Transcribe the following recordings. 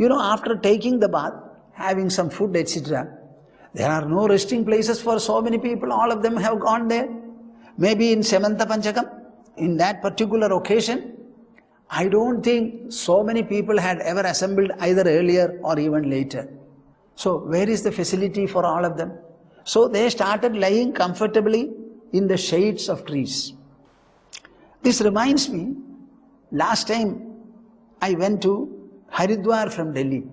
After taking the bath, having some food, etc., there are no resting places for so many people. All of them have gone there. Maybe in Semantha Panchakam, in that particular occasion, I don't think so many people had ever assembled either earlier or even later. So where is the facility for all of them? So they started lying comfortably in the shades of trees. This reminds me, last time I went to Haridwar from Delhi.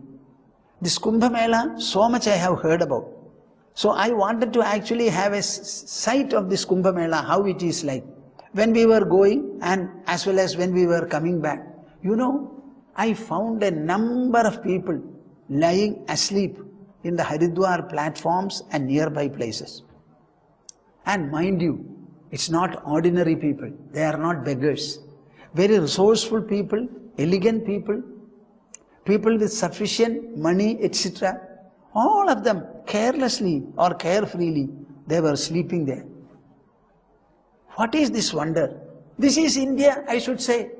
This Kumbh Mela, so much I have heard about. So I wanted to actually have a sight of this Kumbh Mela, how it is like. When we were going and as well as when we were coming back, I found a number of people lying asleep in the Haridwar platforms and nearby places. And mind you, it's not ordinary people. They are not beggars. Very resourceful people, elegant people, people with sufficient money, etc. All of them, carelessly or carefreely, they were sleeping there. What is this wonder? This is India, I should say.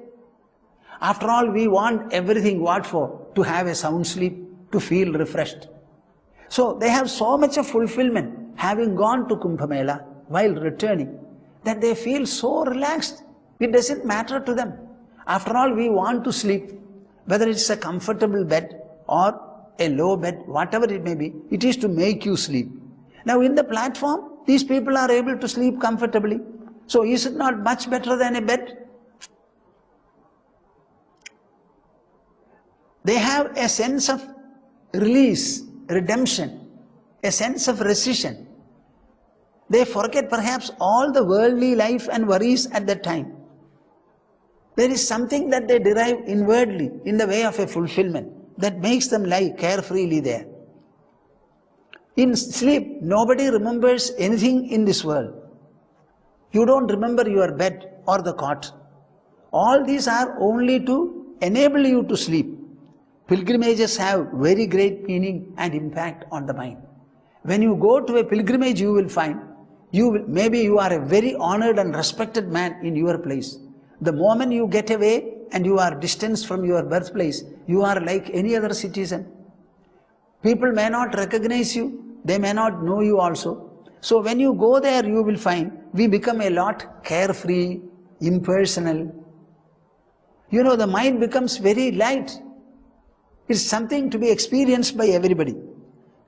After all, we want everything, what for? To have a sound sleep, to feel refreshed. So they have so much of fulfillment, having gone to Kumbh Mela, while returning, that they feel so relaxed. It doesn't matter to them. After all, we want to sleep, whether it's a comfortable bed or a low bed, whatever it may be, it is to make you sleep. Now in the platform, these people are able to sleep comfortably. So is it not much better than a bed? They have a sense of release, redemption, a sense of rescission. They forget perhaps all the worldly life and worries at that time. There is something that they derive inwardly in the way of a fulfillment that makes them lie carefreely there. In sleep, nobody remembers anything in this world. You don't remember your bed or the cot. All these are only to enable you to sleep. Pilgrimages have very great meaning and impact on the mind. When you go to a pilgrimage, you will find, maybe you are a very honored and respected man in your place. The moment you get away and you are distanced from your birthplace, you are like any other citizen. People may not recognize you, they may not know you also. So when you go there, you will find we become a lot carefree, impersonal. The mind becomes very light. It's something to be experienced by everybody.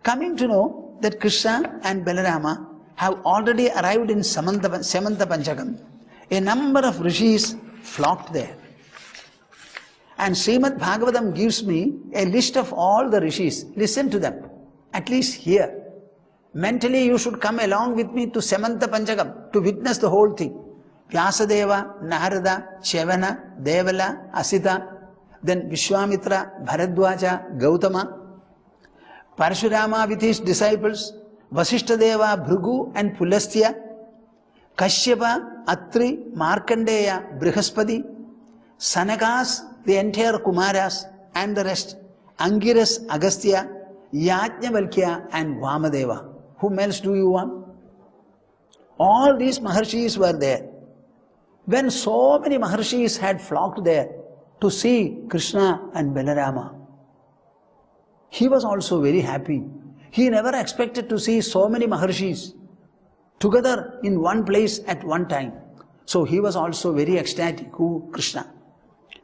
Coming to know that Krishna and Balarama have already arrived in Semantha Panchakam, a number of rishis flocked there. And Sreemad Bhagavatam gives me a list of all the rishis. Listen to them, at least here. Mentally you should come along with me to Semantha Panchakam to witness the whole thing. Vyasadeva, Narada, Chavana, Devala, Asita, then Vishwamitra, Bharadwaja, Gautama, Parashurama with his disciples, Vasishtadeva, Bhrigu and Pulastya, Kashyapa, Atri, Markandeya, Brihaspati, Sanakas, the entire Kumaras and the rest, Angiras, Agastya, Yajnavalkya and Vamadeva. Whom else do you want? All these Maharshis were there. When so many Maharshis had flocked there to see Krishna and Balarama, he was also very happy. He never expected to see so many Maharshis together in one place at one time. So he was also very ecstatic, Krishna.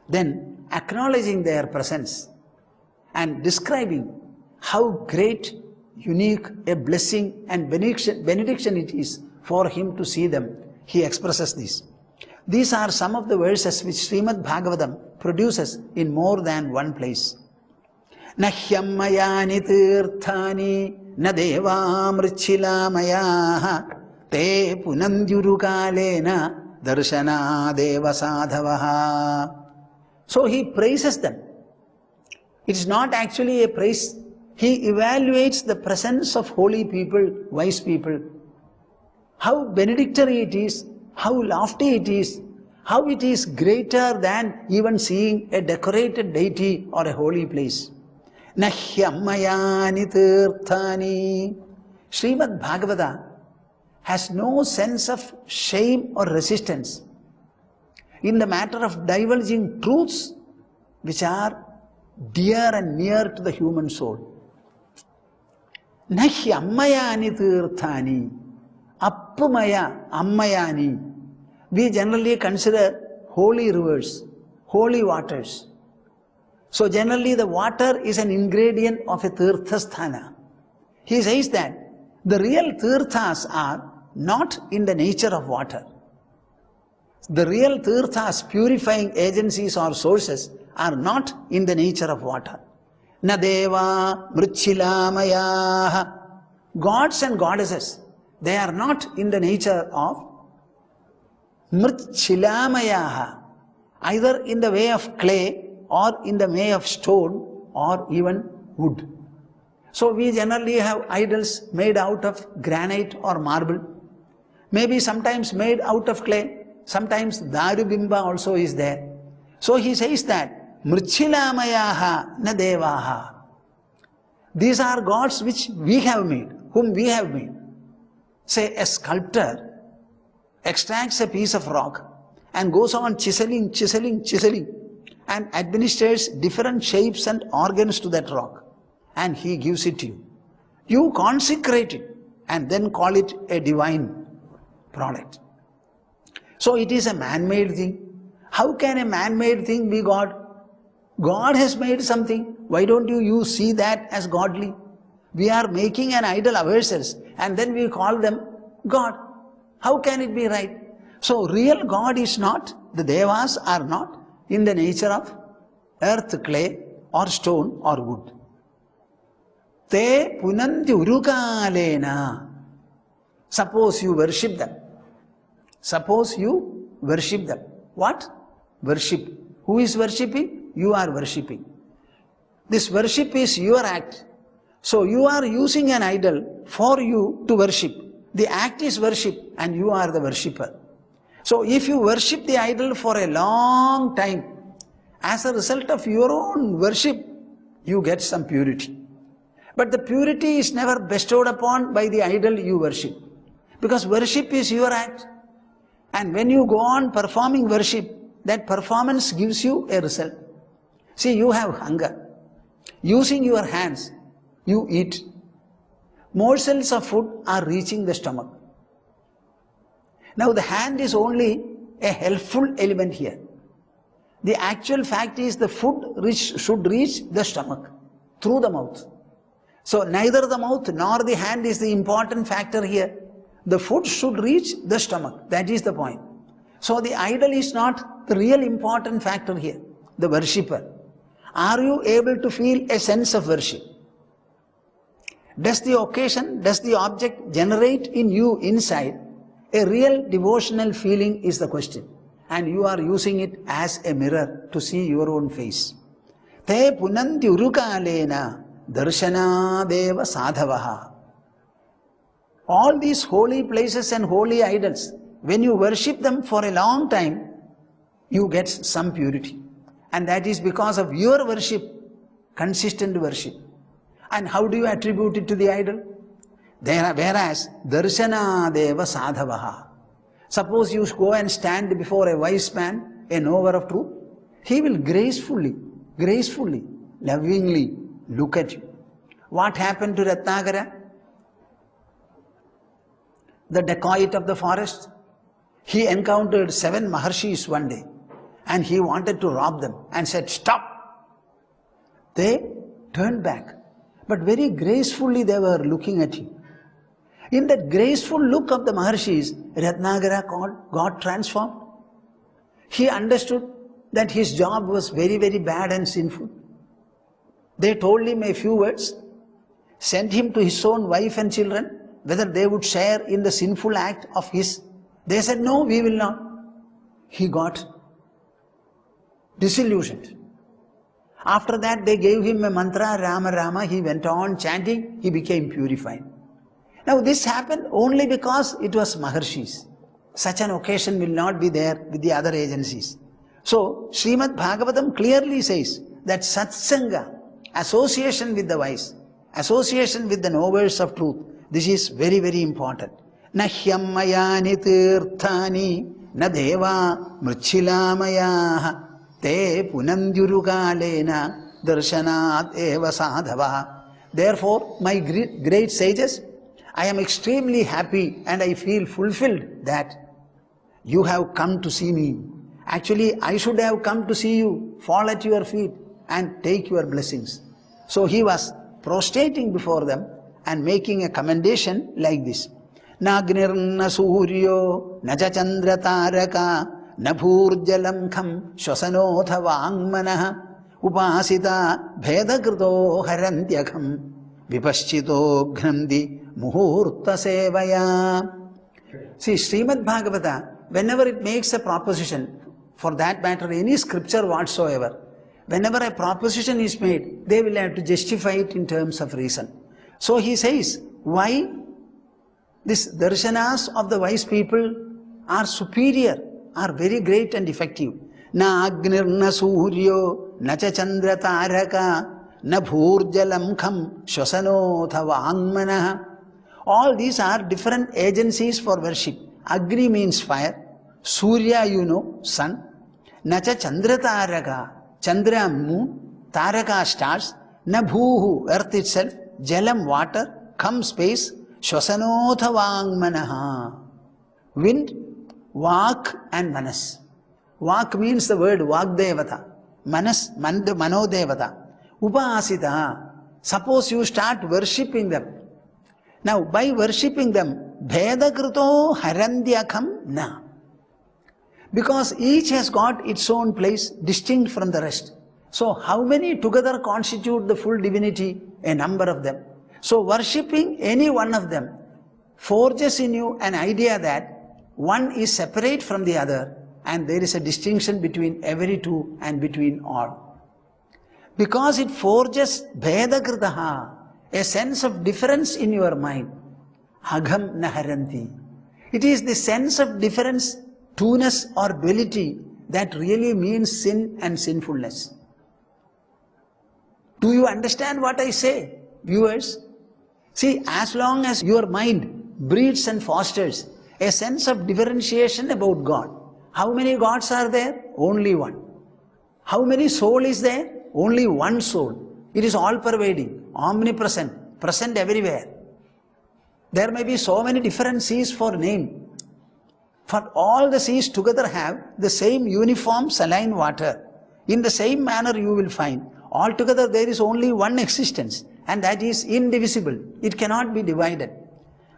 Then acknowledging their presence and describing how great, unique, a blessing and benediction it is for him to see them, he expresses this. These are some of the verses which Sreemad Bhagavatam produces in more than one place. Nahyam mayani tirthani na devamrichila mayaha te punandyuru kalena darshana deva sadhavaha. So he praises them. It is not actually a praise. He evaluates the presence of holy people, wise people. How benedictory it is, how lofty it is, how it is greater than even seeing a decorated deity or a holy place. Nahyammayani tirthani. Srimad Bhagavata has no sense of shame or resistance in the matter of divulging truths which are dear and near to the human soul. Nahi ammayani tirthani, appumaya ammayani. We generally consider holy rivers, holy waters. So generally the water is an ingredient of a tirthasthana. He says that the real tirthas are not in the nature of water. The real tirthas, purifying agencies or sources, are not in the nature of water. Na deva mrichilamayah. Gods and goddesses, they are not in the nature of mrichilamayah, either in the way of clay or in the way of stone or even wood. So we generally have idols made out of granite or marble, maybe sometimes made out of clay, sometimes Darubimba also is there. So he says that mrichilamayaha na devaha. These are gods which we have made, whom we have made. Say a sculptor extracts a piece of rock and goes on chiseling and administers different shapes and organs to that rock, and he gives it to you. You consecrate it and then call it a divine product. So it is a man-made thing. How can a man-made thing be God? God has made something. Why don't you see that as godly? We are making an idol ourselves and then we call them God. How can it be right? So real God is not, the devas are not in the nature of earth, clay or stone or wood. Te punanti urukalena. Suppose you worship them. Suppose you worship them. What? Worship. Who is worshipping? You are worshipping. This worship is your act. So you are using an idol for you to worship. The act is worship and you are the worshipper. So if you worship the idol for a long time, as a result of your own worship, you get some purity. But the purity is never bestowed upon by the idol you worship. Because worship is your act. And when you go on performing worship, that performance gives you a result. See, you have hunger. Using your hands, you eat. Morsels of food are reaching the stomach. Now the hand is only a helpful element here. The actual fact is the food should reach the stomach through the mouth. So neither the mouth nor the hand is the important factor here. The food should reach the stomach. That is the point. So the idol is not the real important factor here. The worshipper. Are you able to feel a sense of worship? Does the occasion, does the object generate in you inside a real devotional feeling is the question. And you are using it as a mirror to see your own face. Te punanti urukalena darshana deva sadhavaha. All these holy places and holy idols, when you worship them for a long time, you get some purity. And that is because of your worship, consistent worship. And how do you attribute it to the idol? Whereas, darshana deva sadhavaha. Suppose you go and stand before a wise man, a knower of truth, he will gracefully, lovingly look at you. What happened to Ratnagara? The dacoit of the forest? He encountered 7 Maharshis one day and he wanted to rob them and said, "Stop!" They turned back, but very gracefully they were looking at him. In that graceful look of the Maharshis, Ratnagara got transformed. He understood that his job was very, very bad and sinful. They told him a few words, sent him to his own wife and children, whether they would share in the sinful act of his. They said, "No, we will not." He got disillusioned. After that, they gave him a mantra, Rama Rama. He went on chanting, he became purified. Now this happened only because it was Maharshis. Such an occasion will not be there with the other agencies. So, Sreemad Bhaagavatam clearly says that satsanga, association with the wise, association with the knowers of truth, this is very, very important. Na hyammayani tirthani na deva mrichilamayah te punandyurukalena darshanat eva sadhava. Therefore, my great sages, I am extremely happy and I feel fulfilled that you have come to see me. Actually, I should have come to see you, fall at your feet and take your blessings. So he was prostrating before them and making a commendation like this. Nagnirna suryo naja chandra taraka nabhurjalam kham shwasanotha vangmanah upasita bhedakrito harantyakam vipaschito ghrandi muhurta sevaya. See, Sreemad Bhagavata, whenever it makes a proposition, for that matter any scripture whatsoever, whenever a proposition is made, they will have to justify it in terms of reason. So he says, why these darshanas of the wise people are superior, are very great and effective. Na agnirna suryo, na cha chandra taraka, na bhurjalam kham, shwasanotha vangmanah. All these are different agencies for worship. Agni means fire, Surya you know, sun, na cha chandra taraka, Chandra moon, Taraka stars, na bhuhu earth itself, Jalam water, kham space, Shwasanotha vangmanaha. Wind, Vak and Manas. Vak means the word Vagdevata. Manas, Manodevata. Upasita. Suppose you start worshipping them. Now, by worshipping them, Bhedakrito Harandyakam na. Because each has got its own place distinct from the rest. So, how many together constitute the full divinity? A number of them. So, worshipping any one of them forges in you an idea that one is separate from the other and there is a distinction between every two and between all. Because it forges Bhedakritaha, a sense of difference in your mind. Agham naharanti. It is the sense of difference, two-ness or duality that really means sin and sinfulness. Do you understand what I say, viewers? See, as long as your mind breeds and fosters a sense of differentiation about God. How many gods are there? Only one. How many soul is there? Only one soul. It is all-pervading, omnipresent, present everywhere. There may be so many different seas for name. For all the seas together have the same uniform saline water. In the same manner you will find, altogether there is only one existence, and that is indivisible. It cannot be divided.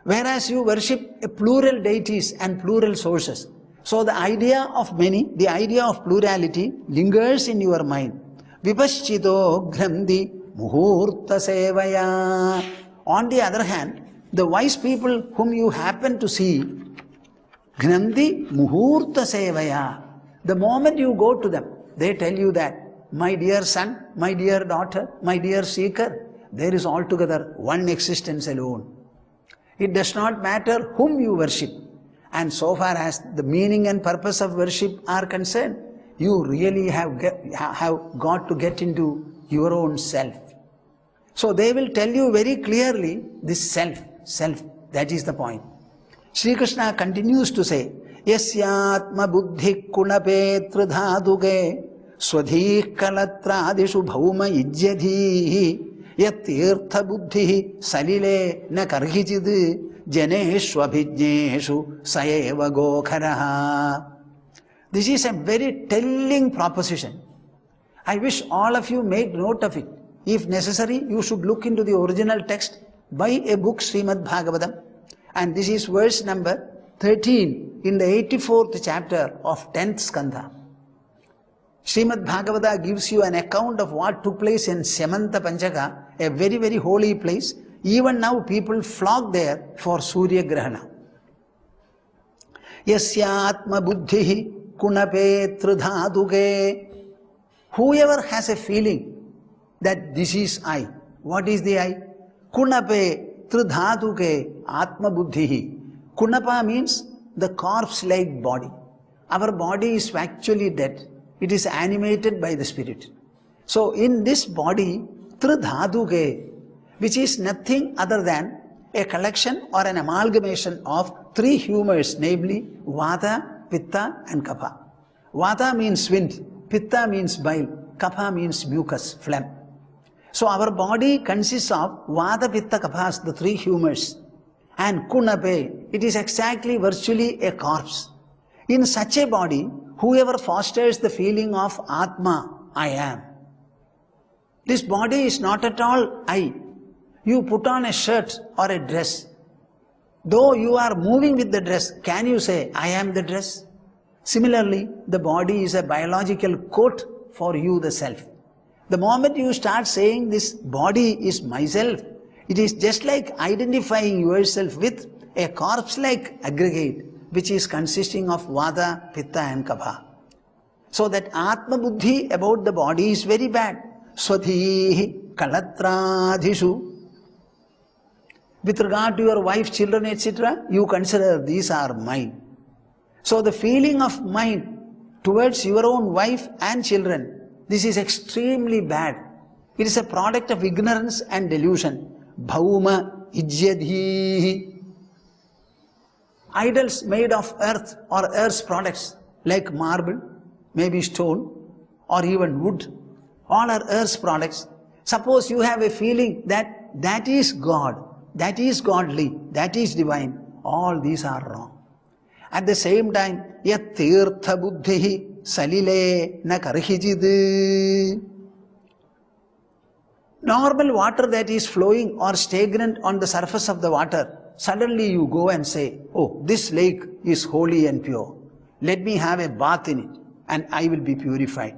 Whereas you worship plural deities and plural sources. So the idea of many, the idea of plurality lingers in your mind. Vipaschito ghrandi muhurta sevaya. On the other hand, the wise people whom you happen to see, ghrandi muhurta sevaya. The moment you go to them, they tell you that, my dear son, my dear daughter, my dear seeker, there is altogether one existence alone. It does not matter whom you worship. And so far as the meaning and purpose of worship are concerned, you really have got to get into your own self. So they will tell you very clearly this self, that is the point. Sri Krishna continues to say, Yasyatma buddhi kunape tridhaduge swadhi kalatradishu bhauma ijyadhi yat tirtha buddhi salile na karhichid janeshwabhijneshu sayeva gokharaha. This is a very telling proposition. I wish all of you make note of it. If necessary, you should look into the original text, buy a book, Sreemad Bhagavatam, and this is verse number 13 in the 84th chapter of 10th Skandha. Sreemad Bhagavata gives you an account of what took place in Semanta Panchaka, a very, very holy place. Even now people flock there for Surya Grahana. Yasyatma buddhihi kunape tridhaduge. Whoever has a feeling that this is I. What is the I? Kunape tridhaduge atma buddhihi. Kunapa means the corpse-like body. Our body is actually dead. It is animated by the spirit. So in this body, tridhaduge, which is nothing other than a collection or an amalgamation of three humors, namely Vata, Pitta and Kapha. Vata means wind, Pitta means bile, Kapha means mucus, phlegm. So our body consists of Vata, Pitta, Kaphas, the three humors. And Kunape, it is exactly virtually a corpse. In such a body, whoever fosters the feeling of Atma, I am. This body is not at all I. You put on a shirt or a dress. Though you are moving with the dress, can you say, I am the dress? Similarly, the body is a biological coat for you, the self. The moment you start saying this body is myself, it is just like identifying yourself with a corpse-like aggregate which is consisting of Vata, Pitta and Kapha. So that Atma Buddhi about the body is very bad. Swadhihi Kalatradhishu. With regard to your wife, children, etc., you consider these are mine. So the feeling of mine towards your own wife and children, this is extremely bad. It is a product of ignorance and delusion. Bhauma ijyadhihi. Idols made of earth or earth's products like marble, maybe stone or even wood, all are earth's products. Suppose you have a feeling that that is God, that is godly, that is divine, all these are wrong. At the same time, yat tirtha buddhihi salile na karhijid. Normal water that is flowing or stagnant on the surface of the water, suddenly you go and say, oh, this lake is holy and pure. Let me have a bath in it and I will be purified.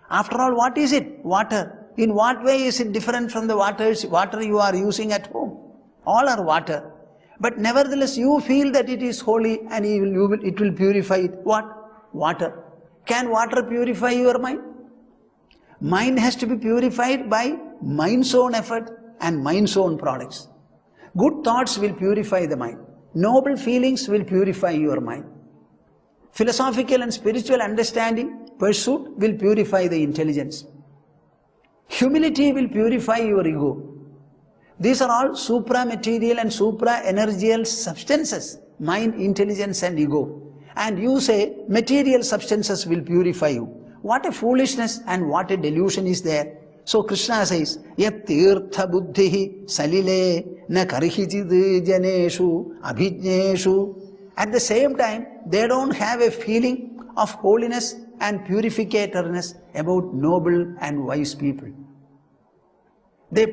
After all, what is it? Water. In what way is it different from the water you are using at home? All are water. But nevertheless, you feel that it is holy and it will purify it. What? Water. Can water purify your mind? Mind has to be purified by mind's own effort and mind's own products. Good thoughts will purify the mind. Noble feelings will purify your mind. Philosophical and spiritual understanding, pursuit will purify the intelligence. Humility will purify your ego. These are all supra-material and supra-energial substances, mind, intelligence and ego. And you say material substances will purify you. What a foolishness and what a delusion is there. So Krishna says, yat tirtha buddhihi salile na karihijid janeshu abhijneshu. At the same time, they don't have a feeling of holiness and purificatoriness about noble and wise people. They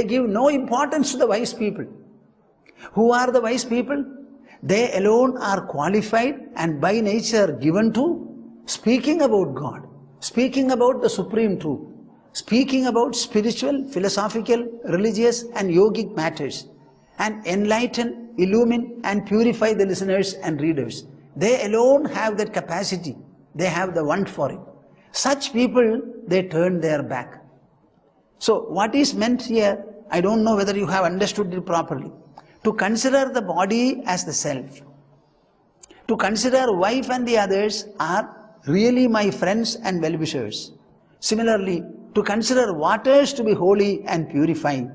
give no importance to the wise people. Who are the wise people? They alone are qualified and by nature given to speaking about God, speaking about the supreme truth, speaking about spiritual, philosophical, religious and yogic matters, and enlighten, illumine and purify the listeners and readers. They alone have that capacity. They have the want for it. Such people, they turn their back. So what is meant here, I don't know whether you have understood it properly. To consider the body as the self. To consider wife and the others are really my friends and well-wishers. Similarly, to consider waters to be holy and purifying.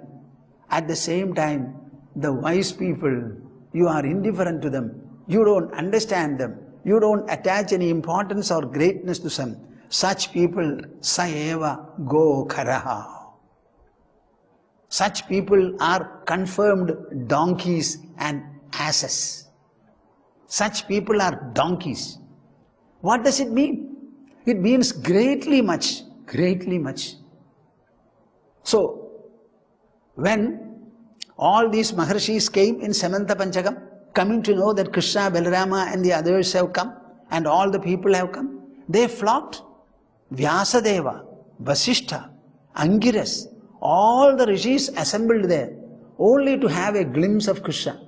At the same time, the wise people, you are indifferent to them. You don't understand them. You don't attach any importance or greatness to them. Such people, saeva go karaha. Such people are confirmed donkeys and asses. Such people are donkeys. What does it mean? It means greatly much, greatly much. So, when all these Maharshis came in Samanta Panchakam, coming to know that Krishna, Balarama and the others have come, and all the people have come, they flocked. Vyasadeva, Vasishtha, Angiras, all the rishis assembled there only to have a glimpse of Krishna,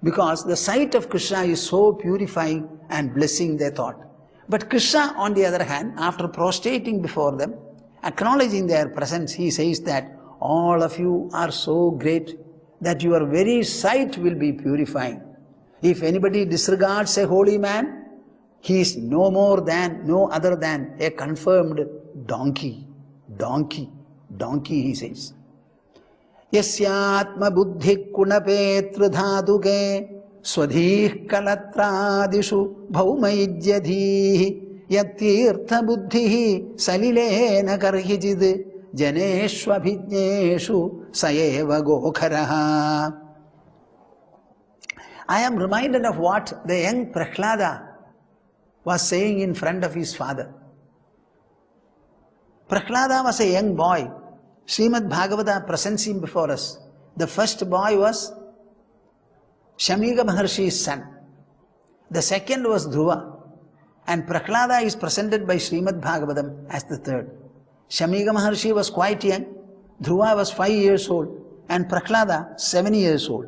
because the sight of Krishna is so purifying and blessing, they thought. But Krishna, on the other hand, after prostrating before them, acknowledging their presence, he says that all of you are so great that your very sight will be purifying. If anybody disregards a holy man, he is no other than a confirmed donkey. Donkey, he says. Yasyatma buddhi kunapetra dhaduke swadhih kalatradishu bhaumaidyadhihi Yatirtha buddhihi salilena karhijid janeshwabhijneshu sayeva gokharaha. I am reminded of what the young Prahlada was saying in front of his father. Prahlada was a young boy. Sreemad Bhagavatam presents him before us. The first boy was Shamika Maharshi's son. The second was Dhruva. And Prahlada is presented by Sreemad Bhagavatam as the third. Shamika Maharshi was quite young. Dhruva was 5 years old. And Prahlada 7 years old.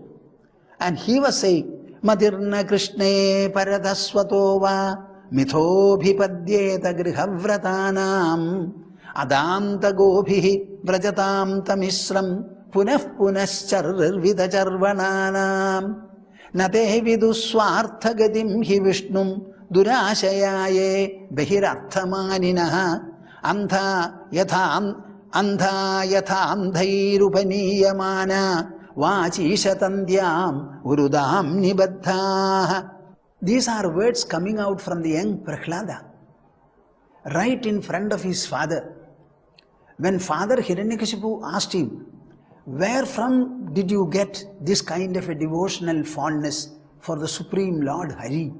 And he was saying, Madirna Krishne Paradasvatova Mitho Bhipadyeta Grihavratanam Adanta Gophi Vrajatam Tamisram Punah Punascharvida Charvananam Nate Viduswartha Gadim Hi Vishnum Durashayaye Behirarthamaninaha Antha Yatha Andhairupaniyamana Vachishatandyam Urudam Nibaddha. These are words coming out from the young Prahlada, right in front of his father. When Father Hiranyakashipu asked him, where from did you get this kind of a devotional fondness for the Supreme Lord Hari?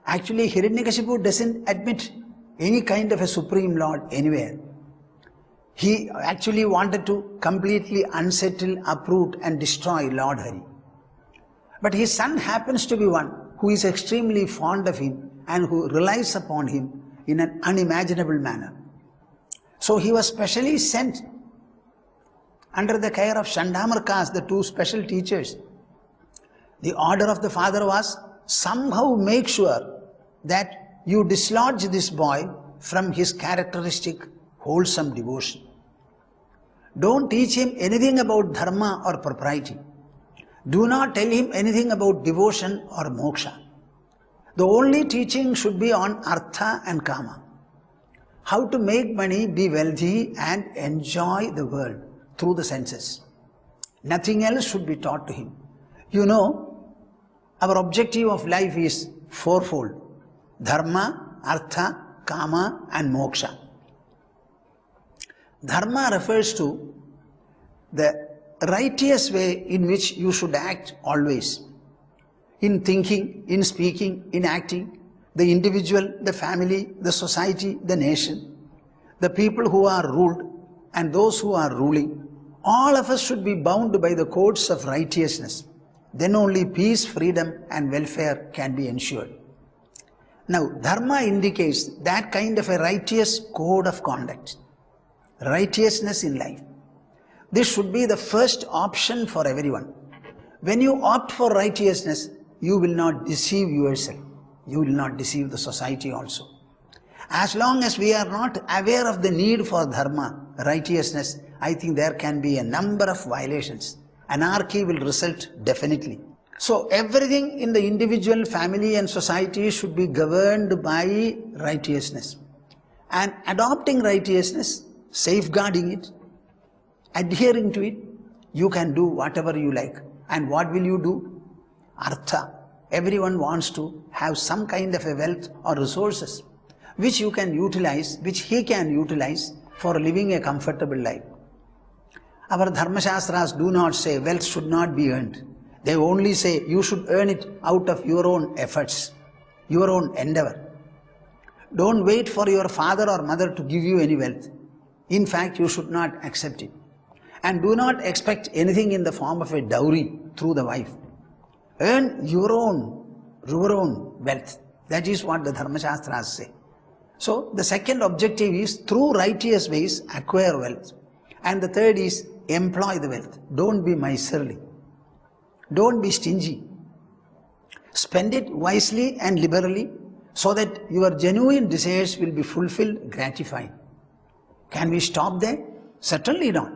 Actually, Hiranyakashipu doesn't admit any kind of a Supreme Lord anywhere. He actually wanted to completely unsettle, uproot and destroy Lord Hari. But his son happens to be one who is extremely fond of him and who relies upon him in an unimaginable manner. So he was specially sent under the care of Shandamarkas, the two special teachers. The order of the father was, somehow make sure that you dislodge this boy from his characteristic wholesome devotion. Don't teach him anything about dharma or propriety. Do not tell him anything about devotion or moksha. The only teaching should be on artha and kama. How to make money, be wealthy and enjoy the world through the senses. Nothing else should be taught to him. You know, our objective of life is fourfold. Dharma, artha, kama and moksha. Dharma refers to the righteous way in which you should act always. In thinking, in speaking, in acting, the individual, the family, the society, the nation, the people who are ruled and those who are ruling, all of us should be bound by the codes of righteousness. Then only peace, freedom and welfare can be ensured. Now, dharma indicates that kind of a righteous code of conduct. Righteousness in life. This should be the first option for everyone. When you opt for righteousness, you will not deceive yourself. You will not deceive the society also. As long as we are not aware of the need for dharma, righteousness, I think there can be a number of violations. Anarchy will result definitely. So everything in the individual, family and society should be governed by righteousness. And adopting righteousness, safeguarding it, adhering to it, you can do whatever you like. And what will you do? Artha. Everyone wants to have some kind of a wealth or resources which you can utilize, which he can utilize for living a comfortable life. Our Dharma Shastras do not say wealth should not be earned. They only say you should earn it out of your own efforts, your own endeavor. Don't wait for your father or mother to give you any wealth. In fact, you should not accept it. And do not expect anything in the form of a dowry through the wife. Earn your own wealth. That is what the Dharma Shastras say. So, the second objective is through righteous ways acquire wealth. And the third is employ the wealth. Don't be miserly. Don't be stingy. Spend it wisely and liberally so that your genuine desires will be fulfilled, gratified. Can we stop there? Certainly not.